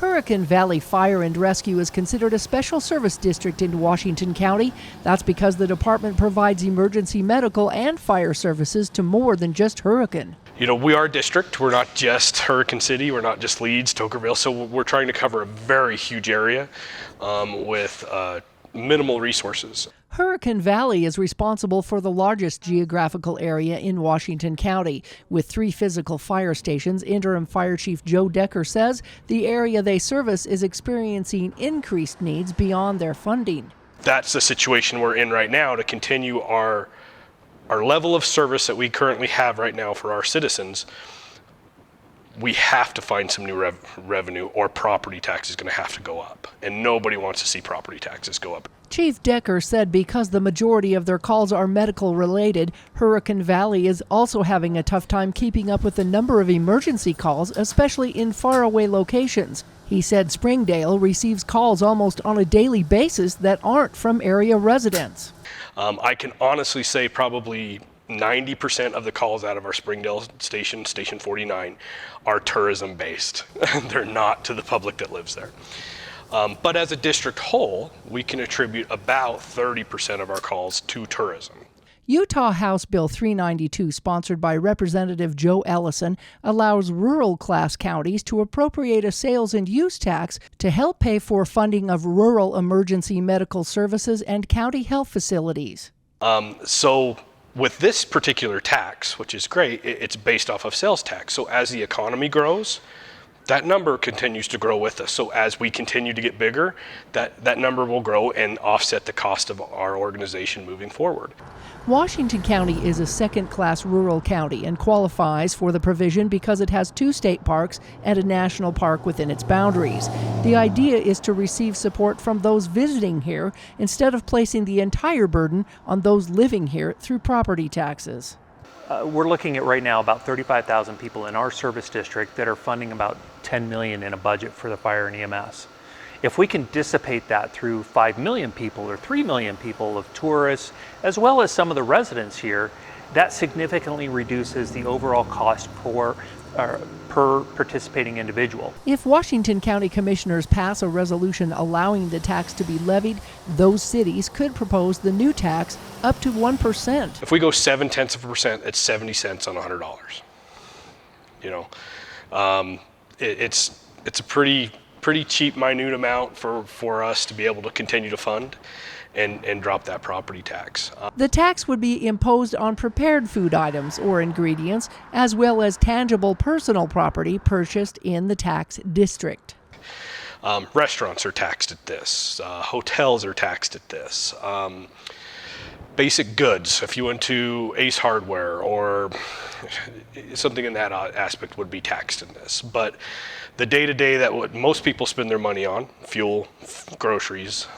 Hurricane Valley Fire and Rescue is considered a special service district in Washington County. That's because the department provides emergency medical and fire services to more than just Hurricane. You know, we are a district. We're not just Hurricane City. We're not just Leeds, Tokerville. So we're trying to cover a very huge area with minimal resources. Hurricane Valley is responsible for the largest geographical area in Washington County. With 3 physical fire stations, Interim Fire Chief Joe Decker says the area they service is experiencing increased needs beyond their funding. That's the situation we're in right now to continue our level of service that we currently have right now for our citizens. We have to find some new revenue, or property tax is going to have to go up. And nobody wants to see property taxes go up. Chief Decker said because the majority of their calls are medical related, Hurricane Valley is also having a tough time keeping up with the number of emergency calls, especially in faraway locations. He said Springdale receives calls almost on a daily basis that aren't from area residents. I can honestly say probably 90% of the calls out of our Springdale station, Station 49, are tourism based. They're not to the public that lives there. But as a district whole, we can attribute about 30% of our calls to tourism. Utah House Bill 392, sponsored by Representative Joe Ellison, allows rural class counties to appropriate a sales and use tax to help pay for funding of rural emergency medical services and county health facilities. So with this particular tax, which is great, it's based off of sales tax. So as the economy grows, that number continues to grow with us. So as we continue to get bigger, that number will grow and offset the cost of our organization moving forward. Washington County is a second-class rural county and qualifies for the provision because it has 2 state parks and a national park within its boundaries. The idea is to receive support from those visiting here instead of placing the entire burden on those living here through property taxes. We're looking at right now about 35,000 people in our service district that are funding about $10 million in a budget for the fire and EMS. If we can dissipate that through 5 million people or 3 million people of tourists, as well as some of the residents here, that significantly reduces the overall cost per participating individual. If Washington County Commissioners pass a resolution allowing the tax to be levied, those cities could propose the new tax up to 1%. If we go 0.7%, it's 70 cents on $100. You know, it's a pretty cheap, minute amount for us to be able to continue to fund and drop that property tax. The tax would be imposed on prepared food items or ingredients, as well as tangible personal property purchased in the tax district. Restaurants are taxed at this. Hotels are taxed at this. Basic goods, if you went to Ace Hardware or something in that aspect, would be taxed in this. But the day-to-day that what most people spend their money on, fuel, groceries,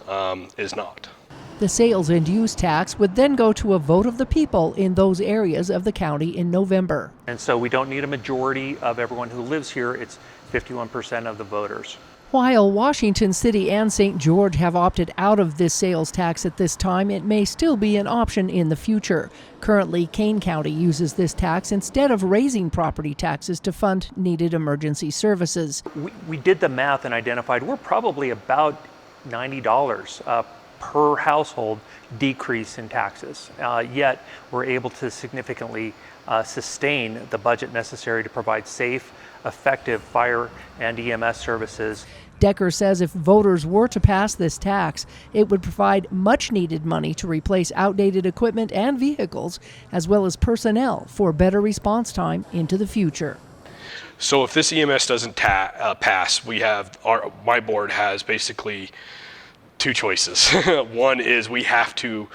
is not. The sales and use tax would then go to a vote of the people in those areas of the county in November. And so we don't need a majority of everyone who lives here. It's 51% of the voters. While Washington City and St. George have opted out of this sales tax at this time, it may still be an option in the future. Currently, Kane County uses this tax instead of raising property taxes to fund needed emergency services. We did the math and identified we're probably about $90 per household decrease in taxes. Yet we're able to significantly sustain the budget necessary to provide safe, effective fire and EMS services. Decker says if voters were to pass this tax, it would provide much needed money to replace outdated equipment and vehicles, as well as personnel for better response time into the future. So if this EMS doesn't pass, my board has basically 2 choices. One is we have to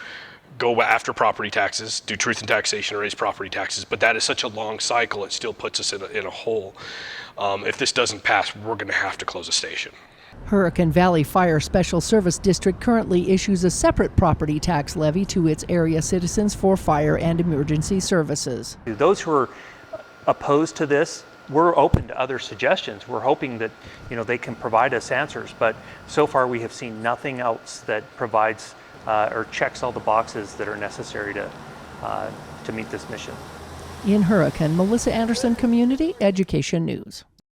go after property taxes, do truth in taxation, or raise property taxes, but that is such a long cycle, it still puts us in a hole. If this doesn't pass, we're going to have to close a station. Hurricane Valley Fire Special Service District currently issues a separate property tax levy to its area citizens for fire and emergency services. Those who are opposed to this, we're open to other suggestions. We're hoping that they can provide us answers, but so far we have seen nothing else that provides or checks all the boxes that are necessary to meet this mission. In Hurricane, Melissa Anderson, Community Education News.